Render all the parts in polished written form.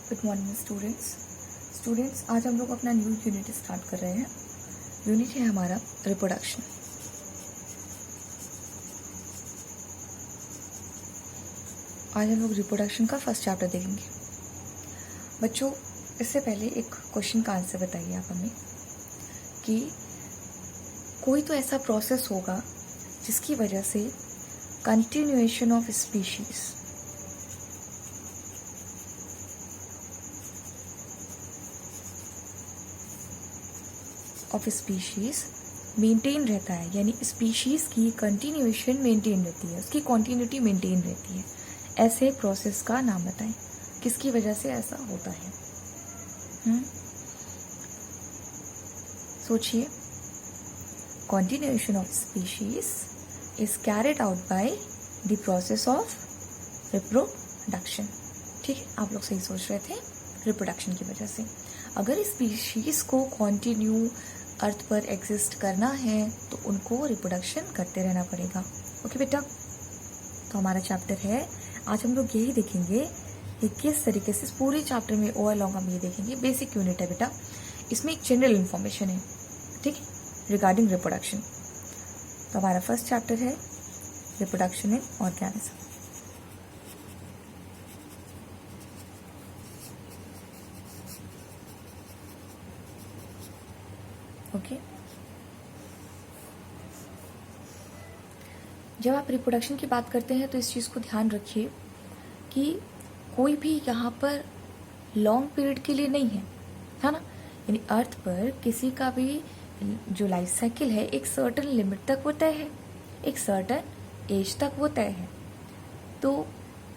Good morning students आज हम लोग अपना न्यू यूनिट स्टार्ट कर रहे हैं। यूनिट है हमारा रिप्रोडक्शन। आज हम लोग रिप्रोडक्शन का फर्स्ट चैप्टर देखेंगे। बच्चों, इससे पहले एक क्वेश्चन का आंसर बताइए आप हमें कि कोई तो ऐसा प्रोसेस होगा जिसकी वजह से कंटिन्यूएशन ऑफ स्पीशीज मेंटेन रहता है, यानी स्पीशीज की कंटिन्यूएशन मेंटेन रहती है, उसकी कॉन्टिन्यूटी मेंटेन रहती है। ऐसे प्रोसेस का नाम बताएं, किसकी वजह से ऐसा होता है। सोचिए। Continuation of species is carried out by the process of reproduction. ठीक है, आप लोग सही सोच रहे थे, रिप्रोडक्शन की वजह से। अगर स्पीशीज को कॉन्टिन्यू अर्थ पर एग्जिस्ट करना है तो उनको रिप्रोडक्शन करते रहना पड़ेगा। ओके बेटा, तो हमारा चैप्टर है, आज हम लोग यही देखेंगे कि किस तरीके से पूरे चैप्टर में ओवरलॉन्ग हम ये देखेंगे। बेसिक यूनिट है बेटा, इसमें एक जनरल इन्फॉर्मेशन है, ठीक है, रिगार्डिंग रिप्रोडक्शन। तो हमारा फर्स्ट चैप्टर है रिप्रोडक्शन इन ऑर्गेनिज्म। ओके, जब आप रिप्रोडक्शन की बात करते हैं तो इस चीज़ को ध्यान रखिए कि कोई भी यहाँ पर लॉन्ग पीरियड के लिए नहीं है, है ना। यानी अर्थ पर किसी का भी जो लाइफ साइकिल है एक सर्टन लिमिट तक वो तय है, एक सर्टन एज तक वो तय है। तो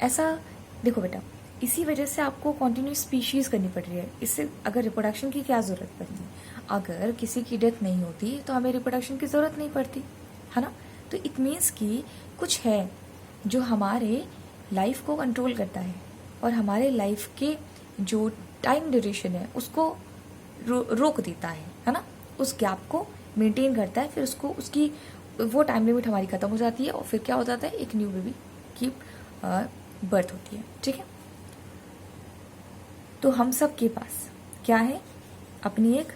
ऐसा देखो बेटा, इसी वजह से आपको कॉन्टिन्यू स्पीशीज करनी पड़ रही है। इससे अगर रिप्रोडक्शन की क्या जरूरत पड़ती, अगर किसी की डेथ नहीं होती तो हमें रिप्रोडक्शन की जरूरत नहीं पड़ती, है ना। तो इट मीन्स कि कुछ है जो हमारे लाइफ को कंट्रोल करता है और हमारे लाइफ के जो टाइम ड्यूरेशन है उसको रोक देता है ना, उस गैप को मेंटेन करता है। फिर उसको उसकी वो टाइम लिमिट हमारी खत्म हो जाती है और फिर क्या हो जाता है, एक न्यू बेबी की बर्थ होती है। ठीक है, तो हम सब के पास क्या है, अपनी एक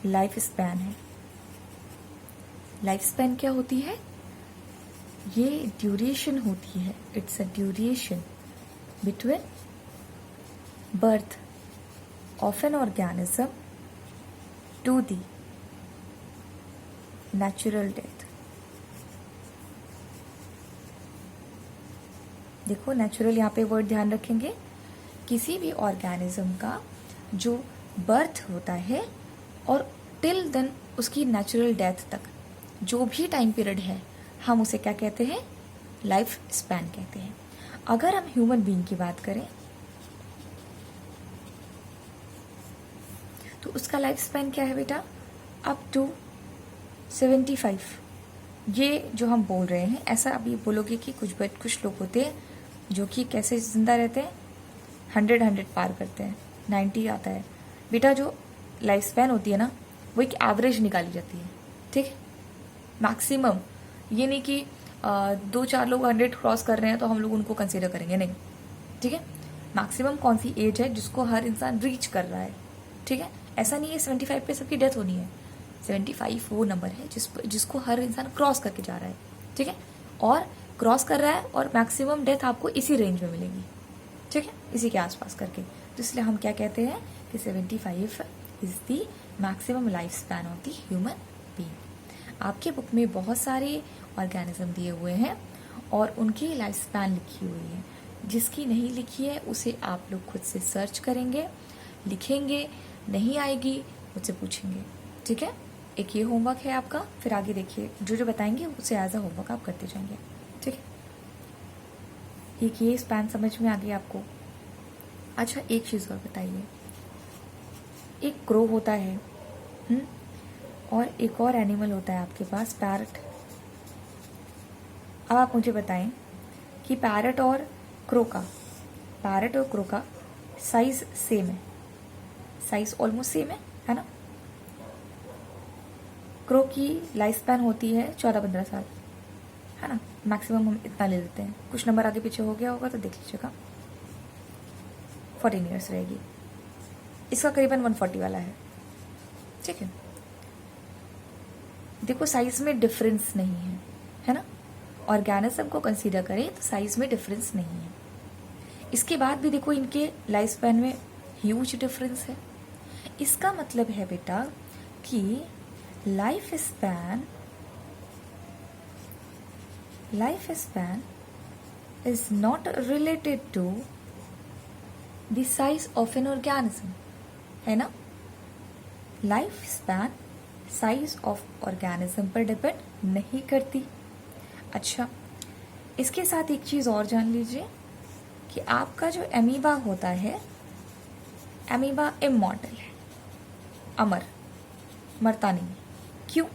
लाइफ स्पैन है। लाइफ स्पैन क्या होती है, ये ड्यूरेशन होती है। It's a duration between birth of an organism to the natural death. देखो, नेचुरल यहाँ पे वर्ड ध्यान रखेंगे, किसी भी ऑर्गेनिज्म का जो बर्थ होता है और टिल देन उसकी नेचुरल डेथ तक जो भी टाइम पीरियड है, हम उसे क्या कहते हैं, लाइफ स्पैन कहते हैं। अगर हम ह्यूमन बीइंग की बात करें तो उसका लाइफ स्पैन क्या है बेटा, अप टू 75। ये जो हम बोल रहे हैं, ऐसा अभी बोलोगे कि कुछ लोग होते हैं जो कि कैसे जिंदा रहते हैं, 100 पार करते हैं, 90 आता है। बेटा, जो लाइफ स्पैन होती है ना, वो एक एवरेज निकाली जाती है। ठीक है, मैक्सिमम ये नहीं कि 2-4 लोग 100 क्रॉस कर रहे हैं तो हम लोग उनको कंसीडर करेंगे, नहीं। ठीक है, मैक्सिमम कौन सी एज है जिसको हर इंसान रीच कर रहा है। ठीक है, ऐसा नहीं है 75 पे सबकी डेथ होनी है। 75 वो नंबर है जिसको हर इंसान क्रॉस करके जा रहा है। ठीक है, और क्रॉस कर रहा है और मैक्सिमम डेथ आपको इसी रेंज में मिलेगी। ठीक है, इसी के आसपास करके। तो इसलिए हम क्या कहते हैं कि 75 is the maximum life span of the human being. आपके बुक में बहुत सारे ऑर्गेनिज्म दिए हुए हैं और उनकी लाइफ स्पैन लिखी हुई है। जिसकी नहीं लिखी है उसे आप लोग खुद से सर्च करेंगे, लिखेंगे, नहीं आएगी मुझसे पूछेंगे। ठीक है, एक ये होमवर्क है आपका, फिर आगे देखिए जो जो बताएंगे उसे एज अ होमवर्क आप करते जाएंगे। ठीक है, एक ये स्पैन समझ में आ गई आपको। अच्छा, एक चीज़ और बताइए, एक क्रो होता है और एक और एनिमल होता है आपके पास, पैरट। अब आप मुझे बताएं कि पैरट और क्रो का साइज सेम है, साइज ऑलमोस्ट सेम है ना। क्रो की लाइफ स्पैन होती है 14-15 साल, है ना, मैक्सिमम हम इतना ले लेते हैं। कुछ नंबर आगे पीछे हो गया होगा तो देख लीजिएगा। 14 ईयर्स रहेगी, इसका करीबन 140 वाला है। ठीक है, देखो साइज में डिफरेंस नहीं है ना। ऑर्गेनिज्म को कंसीडर करें तो साइज में डिफरेंस नहीं है। इसके बाद भी देखो इनके लाइफ स्पैन में ह्यूज डिफरेंस है। इसका मतलब है बेटा कि life span is not related to the size of an organism, है ना। Life span size of organism पर डिपेंड नहीं करती। अच्छा, इसके साथ एक चीज और जान लीजिए कि आपका जो एमीबा होता है, एमीबा इमॉर्टल है, अमर, मरता नहीं। क्यों?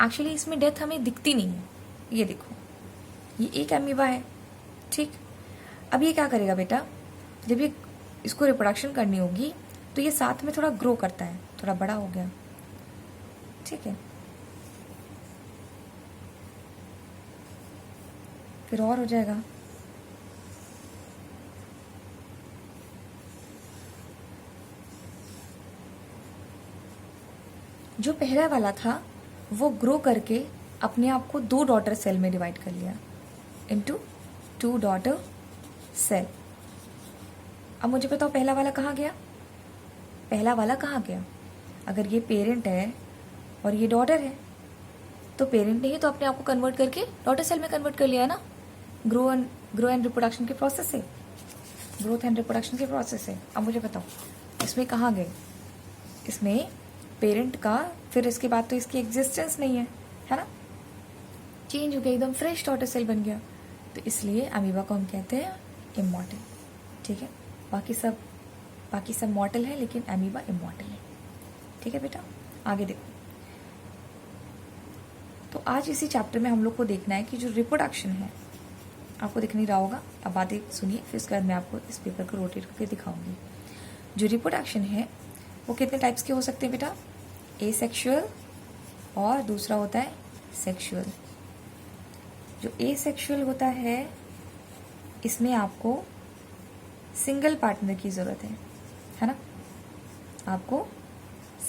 एक्चुअली इसमें डेथ हमें दिखती नहीं है। ये देखो, ये एक एमीबा है। ठीक, अब ये क्या करेगा बेटा, जब ये इसको रिप्रोडक्शन करनी होगी तो ये साथ में थोड़ा ग्रो करता है, थोड़ा बड़ा हो गया। ठीक है, फिर और हो जाएगा। जो पहला वाला था वो ग्रो करके अपने आप को 2 डॉटर सेल में डिवाइड कर लिया, इनटू 2 डॉटर सेल। अब मुझे बताओ पहला वाला कहाँ गया? पहला वाला कहाँ गया? अगर ये पेरेंट है और ये डॉटर है, तो पेरेंट ने ही तो अपने आप को कन्वर्ट करके डॉटर सेल में कन्वर्ट कर लिया है ना। ग्रो एंड रिप्रोडक्शन के प्रोसेस से, ग्रोथ एंड रिप्रोडक्शन के प्रोसेस से। अब मुझे बताओ इसमें कहाँ गए? इसमें पेरेंट का, फिर इसके बाद तो इसकी एग्जिस्टेंस नहीं है ना। चेंज हो गया, एकदम फ्रेश डॉटर सेल बन गया। तो इसलिए अमीबा को हम कहते हैं इमॉर्टल। ठीक है, बाकी सब मॉर्टल है, लेकिन अमीबा इमॉर्टल है। ठीक है बेटा, आगे देखो। तो आज इसी चैप्टर में हम लोग को देखना है कि जो रिप्रोडक्शन है, आपको दिख नहीं रहा होगा, अब बातें सुनिए, फिर उसके बाद मैं आपको इस पेपर को रोटेट करके दिखाऊंगी। जो रिप्रोडक्शन है वो कितने टाइप्स के हो सकते हैं बेटा? एसेक्सुअल और दूसरा होता है सेक्सुअल। जो एसेक्सुअल होता है इसमें आपको सिंगल पार्टनर की ज़रूरत है ना। आपको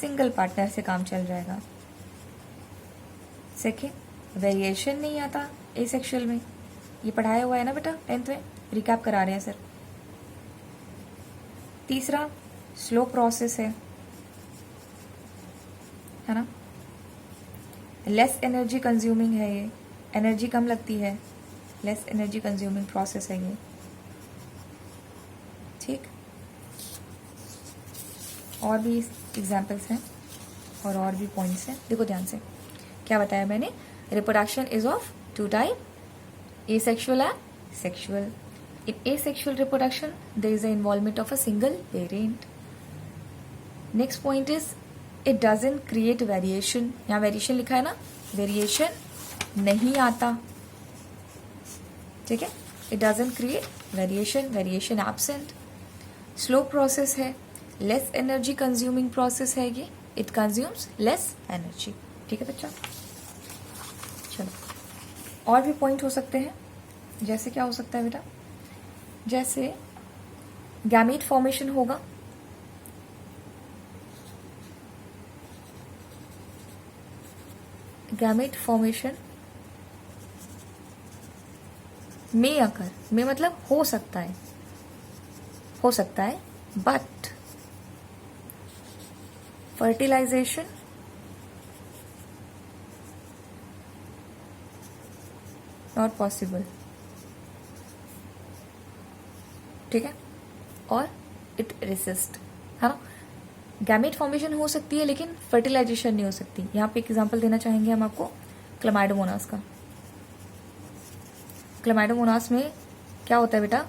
सिंगल पार्टनर से काम चल जाएगा। सेकेंड, वेरिएशन नहीं आता एसेक्सुअल में, ये पढ़ाया हुआ है ना बेटा 10th में, रिकैप करा रहे हैं सर। तीसरा, स्लो प्रोसेस है ना। लेस एनर्जी कंज्यूमिंग है, ये एनर्जी कम लगती है, लेस एनर्जी कंज्यूमिंग प्रोसेस है ये। ठीक, और भी एग्जाम्पल्स हैं और भी पॉइंट्स हैं। देखो ध्यान से, क्या बताया मैंने? Reproduction is of 2 type, asexual and sexual. In asexual reproduction, there is the involvement of a single parent. Next point is, it doesn't create variation. यहाँ variation लिखा है ना, variation नहीं आता। ठीक है, it doesn't create variation absent. Slow process है, less energy consuming process है ये, it consumes less energy. ठीक है बच्चा, चलो और भी पॉइंट हो सकते हैं। जैसे क्या हो सकता है बेटा? जैसे गैमीट फॉर्मेशन होगा, गैमेट फॉर्मेशन में अकर, में मतलब हो सकता है, बट फर्टिलाइजेशन नॉट पॉसिबल। ठीक है, और इट रेसिस्ट, है ना। गैमेट फॉर्मेशन हो सकती है लेकिन फर्टिलाइजेशन नहीं हो सकती। यहाँ पे एक एग्जांपल देना चाहेंगे हम आपको क्लैमाइडोमोनास का। क्लैमाइडोमोनास में क्या होता है बेटा?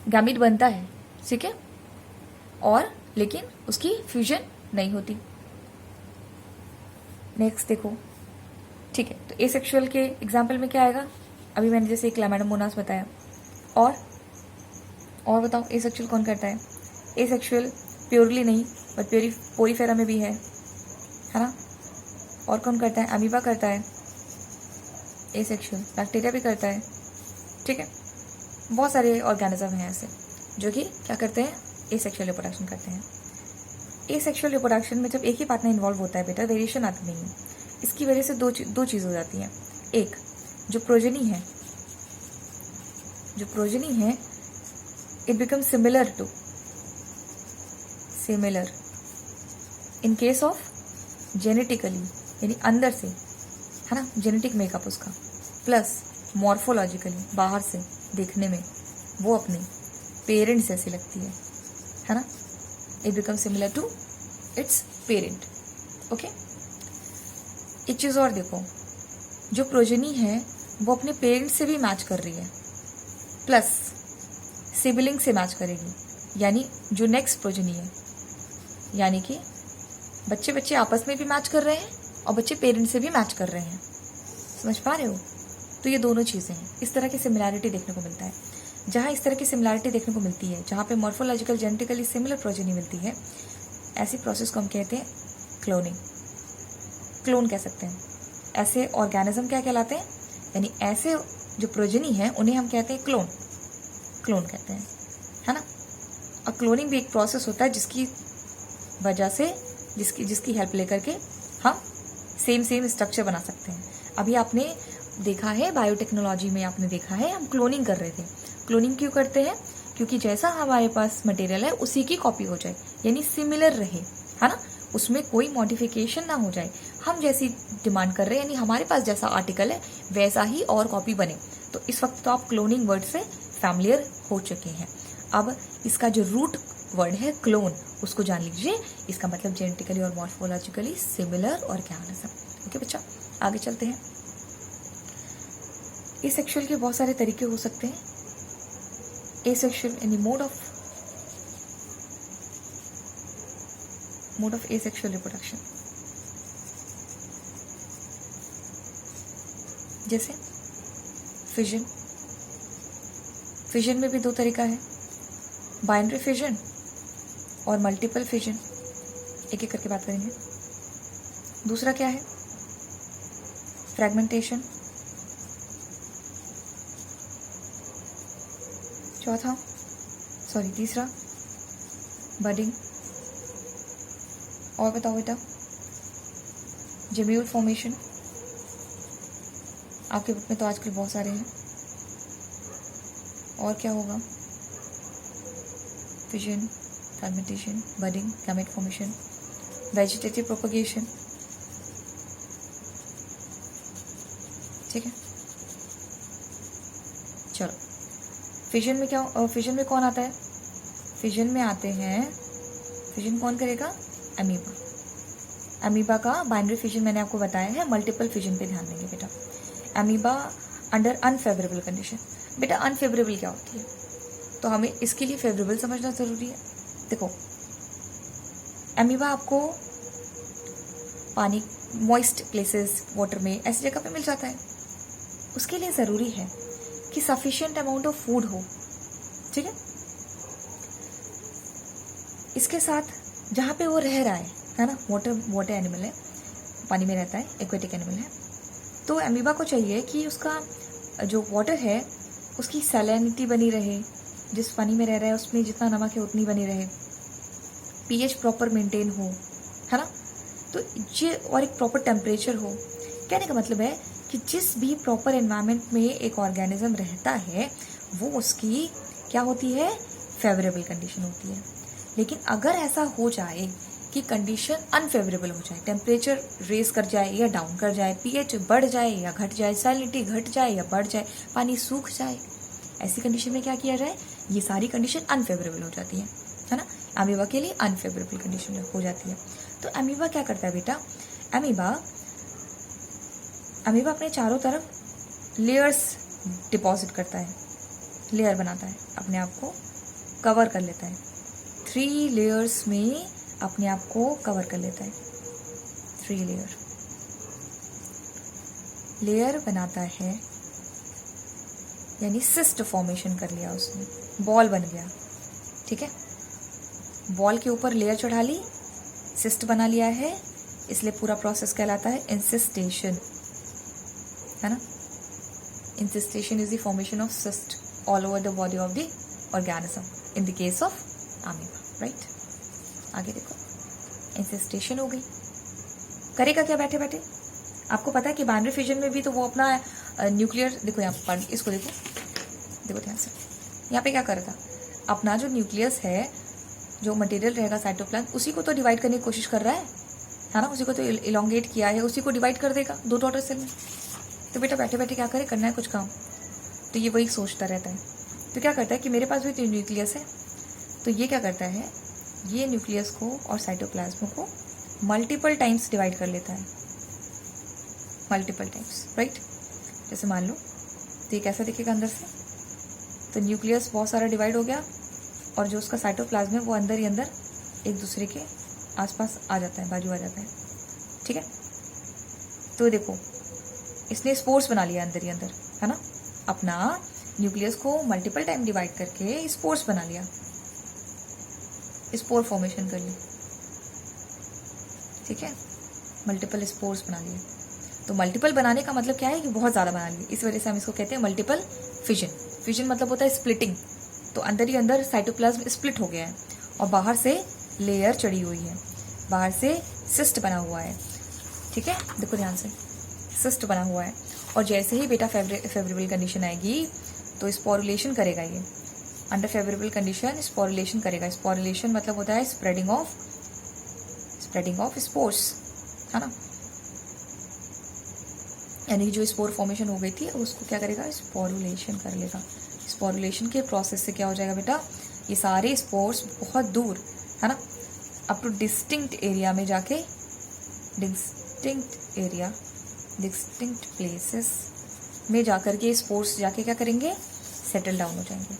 गैमेट बनता है, ठीक है, और लेकिन उसकी फ्यूजन नहीं होती। नेक्स्ट देखो, ठीक है, तो एसेक्सुअल के एग्जाम्पल में क्या आएगा? अभी मैंने जैसे क्लैमाइडोमोनास बताया, और बताओ एसेक्सुअल कौन करता है? एसेक्सुअल प्योरली नहीं बट पोरीफेरा में भी है ना। और कौन करता है? अमीबा करता है एसेक्सुअल, बैक्टीरिया भी करता है। ठीक है, बहुत सारे ऑर्गेनिज्म हैं ऐसे जो कि क्या करते हैं? एसेक्सुअल रिप्रोडक्शन करते हैं। एसेक्सुअल रिप्रोडक्शन में जब एक ही पार्टनर इन्वॉल्व होता है बेटा, वेरिएशन आती नहीं है। इसकी वजह से दो चीज़ हो जाती हैं। एक, जो प्रोजेनी है it become similar in case of genetically, यानी अंदर से, है ना, जेनेटिक मेकअप उसका, प्लस मॉर्फोलॉजिकली, बाहर से देखने में वो अपने पेरेंट्स जैसी लगती है ना। It become similar to its parent. Okay, एक चीज़ और देखो, जो प्रोजेनी है वो अपने पेरेंट्स से भी मैच कर रही है, प्लस सिबलिंग से मैच करेगी, यानी जो नेक्स्ट प्रोजेनी है, यानी कि बच्चे आपस में भी मैच कर रहे हैं और बच्चे पेरेंट्स से भी मैच कर रहे हैं। समझ पा रहे हो? तो ये दोनों चीज़ें हैं। इस तरह की सिमिलैरिटी देखने को मिलता है। जहाँ इस तरह की सिमिलैरिटी देखने को मिलती है, जहाँ पे मॉर्फोलॉजिकल जेनेटिकली सिमिलर प्रोजेनी मिलती है, ऐसी प्रोसेस को हम कहते हैं क्लोनिंग। क्लोन कह सकते हैं। ऐसे ऑर्गेनिज्म क्या कहलाते हैं, यानी ऐसे जो प्रोजेनी है उन्हें हम कहते हैं क्लोन कहते हैं, है ना। और क्लोनिंग भी एक प्रोसेस होता है जिसकी वजह से, जिसकी हेल्प लेकर के हम सेम स्ट्रक्चर बना सकते हैं। अभी आपने देखा है बायोटेक्नोलॉजी में, आपने देखा है हम क्लोनिंग कर रहे थे। क्लोनिंग क्यों करते हैं? क्योंकि जैसा हमारे पास मटेरियल है उसी की कॉपी हो जाए, यानी सिमिलर रहे, है ना, उसमें कोई मॉडिफिकेशन ना हो जाए। हम जैसी डिमांड कर रहे हैं, यानी हमारे पास जैसा आर्टिकल है वैसा ही और कॉपी बने। तो इस वक्त तो आप क्लोनिंग वर्ड से फैमिलियर हो चुके हैं। अब इसका जो रूट वर्ड है क्लोन, उसको जान लीजिए। इसका मतलब जेनेटिकली और मॉर्फोलॉजिकली सिमिलर ऑर्गेनिज्म। ओके बच्चा, आगे चलते हैं। एसेक्सुअल के बहुत सारे तरीके हो सकते हैं। एसेक्सुअल यानी मोड ऑफ एसेक्सुअल रिप्रोडक्शन, जैसे फिजन में भी दो तरीका है, बाइनरी फिजन और मल्टीपल फिजन। एक एक करके बात करेंगे। दूसरा क्या है? फ्रैगमेंटेशन। तीसरा बडिंग। और बताओ बेटा, जेम्यूल फॉर्मेशन। आपके बुक में तो आजकल बहुत सारे हैं। और क्या होगा? Fission, fragmentation, budding, gamete formation, vegetative propagation. ठीक है, चलो। फिजन में कौन आता है? फिजन में आते हैं, फिजन कौन करेगा? अमीबा। अमीबा का बाइनरी फिजन मैंने आपको बताया है। मल्टीपल फिजन पे ध्यान देंगे बेटा। Amoeba under unfavourable condition. बेटा अनफेवरेबल क्या होती है? तो हमें इसके लिए फेवरेबल समझना जरूरी है। देखो, अमीबा आपको पानी, मॉइस्ट प्लेसेस, वाटर में, ऐसी जगह पे मिल जाता है। उसके लिए ज़रूरी है कि सफिशिएंट अमाउंट ऑफ फूड हो। ठीक है, इसके साथ जहाँ पे वो रह रहा है ना, वाटर एनिमल है, पानी में रहता है, एक्वेटिक एनिमल है, तो अमीबा को चाहिए कि उसका जो वाटर है उसकी सैलिनिटी बनी रहे, जिस पानी में रह रहा है उसमें जितना नमक है उतनी बनी रहे, पीएच प्रॉपर मेंटेन हो, है ना, तो ये, और एक प्रॉपर टेम्परेचर हो। कहने का मतलब है कि जिस भी प्रॉपर एनवायरनमेंट में एक ऑर्गेनिज्म रहता है वो उसकी क्या होती है? फेवरेबल कंडीशन होती है। लेकिन अगर ऐसा हो जाए कि कंडीशन अनफेवरेबल हो जाए, टेम्परेचर रेज कर जाए या डाउन कर जाए, पीएच बढ़ जाए या घट जाए, सैलिनिटी घट जाए या बढ़ जाए, पानी सूख जाए, ऐसी कंडीशन में क्या किया जाए? ये सारी कंडीशन अनफेवरेबल हो जाती है ना। अमीबा के लिए अनफेवरेबल कंडीशन हो जाती है। तो अमीबा क्या करता है बेटा? अमीबा अपने चारों तरफ लेयर्स डिपॉजिट करता है, लेयर बनाता है, अपने आप को कवर कर लेता है। 3 लेयर्स में अपने आप को कवर कर लेता है। 3 लेयर बनाता है, यानी सिस्ट फॉर्मेशन कर लिया उसने, बॉल बन गया। ठीक है, बॉल के ऊपर लेयर चढ़ा ली, सिस्ट बना लिया है, इसलिए पूरा प्रोसेस कहलाता है इंसिस्टेशन, है ना। Encystation is the formation of cyst all over the body of the organism in the case of amoeba, right. आगे देखो, इंसेस्टेशन हो गई। करेगा क्या बैठे बैठे? आपको पता है कि बाइनरी फिजन में भी तो वो अपना न्यूक्लियर, देखो यहाँ पर इसको देखो, देखो ध्यान से, यहाँ पे क्या करेगा? अपना जो न्यूक्लियस है, जो मटेरियल रहेगा साइटोप्लाज्म, उसी को तो डिवाइड करने की कोशिश कर रहा है ना, उसी को तो इलोंगेट किया है, उसी को डिवाइड कर देगा 2 डॉटर सेल में। तो बेटा बैठे बैठे क्या करे, करना है कुछ काम, तो ये वही सोचता रहता है। तो क्या करता है कि मेरे पास भी तो न्यूक्लियस है, तो ये क्या करता है, ये न्यूक्लियस को और साइटोप्लाज्म को मल्टीपल टाइम्स डिवाइड कर लेता है, मल्टीपल टाइम्स, राइट। जैसे मान लो, तो ये कैसा दिखेगा अंदर से, तो न्यूक्लियस बहुत सारा डिवाइड हो गया, और जो उसका साइटोप्लाज्म है वो अंदर ही अंदर एक दूसरे के आसपास आ जाता है, बाजू आ जाता है, ठीक है। तो देखो, इसने स्पोर्स बना लिया अंदर ही अंदर, है ना, अपना न्यूक्लियस को मल्टीपल टाइम डिवाइड करके स्पोर्स बना लिया, स्पोर फॉर्मेशन कर ली, ठीक है, मल्टीपल स्पोर्स बना लिए। तो मल्टीपल बनाने का मतलब क्या है कि बहुत ज़्यादा बना लिए, इस वजह से हम इसको कहते हैं मल्टीपल फिजन। फिजन मतलब होता है स्प्लिटिंग, तो अंदर ही अंदर साइटोप्लाज्म स्प्लिट हो गया है और बाहर से लेयर चढ़ी हुई है, बाहर से सिस्ट बना हुआ है, ठीक है, देखो ध्यान से, सिस्ट बना हुआ है। और जैसे ही बेटा फेवरेबल कंडीशन आएगी तो स्पोरुलेशन करेगा, ये अंडर फेवरेबल कंडीशन स्पोरुलेशन करेगा। स्पोरुलेशन मतलब होता है स्प्रेडिंग ऑफ स्पोर्स, है ना, यानी जो स्पोर फॉर्मेशन हो गई थी उसको क्या करेगा, स्पोरुलेशन कर लेगा। स्पोरुलेशन के प्रोसेस से क्या हो जाएगा बेटा, ये सारे स्पोर्स बहुत दूर, है ना, अप टू डिस्टिंक्ट एरिया में जाके, डिस्टिंक्ट प्लेसेस में जाकर के स्पोर्स जाके क्या करेंगे, सेटल डाउन हो जाएंगे।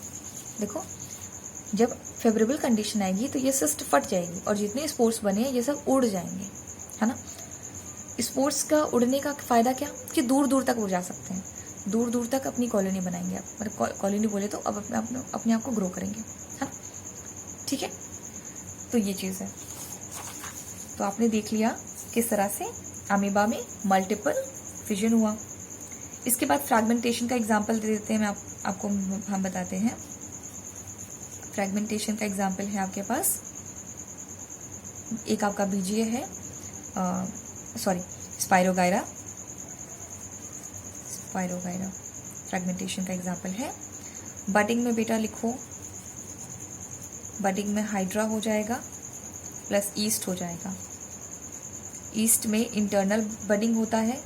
देखो, जब फेवरेबल कंडीशन आएगी तो ये सिस्ट फट जाएगी और जितने स्पोर्स बने ये सब उड़ जाएंगे, है ना। स्पोर्ट्स का उड़ने का फायदा क्या, कि दूर दूर तक वो जा सकते हैं, दूर दूर तक अपनी कॉलोनी बनाएंगे आप, मतलब कॉलोनी बोले तो अब अपने आप को ग्रो करेंगे, है ना, ठीक है। तो ये चीज़ है। तो आपने देख लिया किस तरह से अमीबा में मल्टीपल फिजन हुआ। इसके बाद फ्रैगमेंटेशन का एग्जाम्पल दे देते हैं, आपको हम बताते हैं। फ्रैगमेंटेशन का एग्जाम्पल है आपके पास, एक आपका बीजीए है, स्पाइरोगायरा फ्रैगमेंटेशन का एग्जाम्पल है। बडिंग में बेटा लिखो, बडिंग में हाइड्रा हो जाएगा प्लस ईस्ट हो जाएगा। ईस्ट में इंटरनल बडिंग होता है,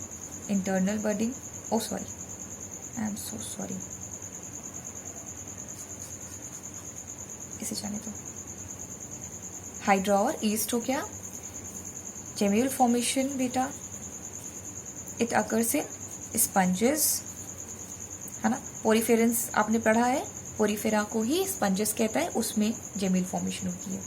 internal budding, I am so sorry, इसे जाने दो। हाइड्रा और ईस्ट हो गया। जेम्यूल फॉर्मेशन बेटा, इट अकर्स इन स्पंजेस, है ना। पोरीफेरेंस आपने पढ़ा है, पोरीफेरा को ही स्पंजेस कहता है, उसमें जेम्यूल फॉर्मेशन होती है।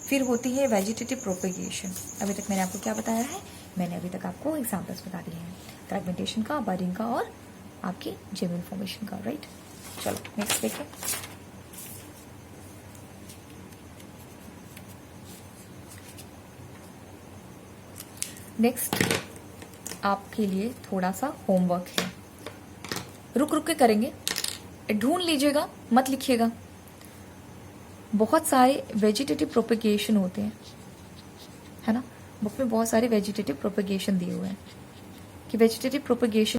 फिर होती है वेजिटेटिव प्रोपेगेशन। अभी तक मैंने आपको क्या बताया है, मैंने अभी तक आपको एग्जाम्पल्स बता दिए हैं, फ्रैगमेंटेशन का, बडिंग का और आपकी जेम्यूल फॉर्मेशन का, राइट। चलो नेक्स्ट देखिए। नेक्स्ट आपके लिए थोड़ा सा होमवर्क है, रुक रुक के करेंगे, ढूंढ लीजिएगा, मत लिखिएगा। बहुत सारे वेजिटेटिव प्रोपेगेशन होते हैं, है ना, बुक में बहुत सारे वेजिटेटिव प्रोपेगेशन दिए हुए हैं कि वेजिटेटिव प्रोपेगेशन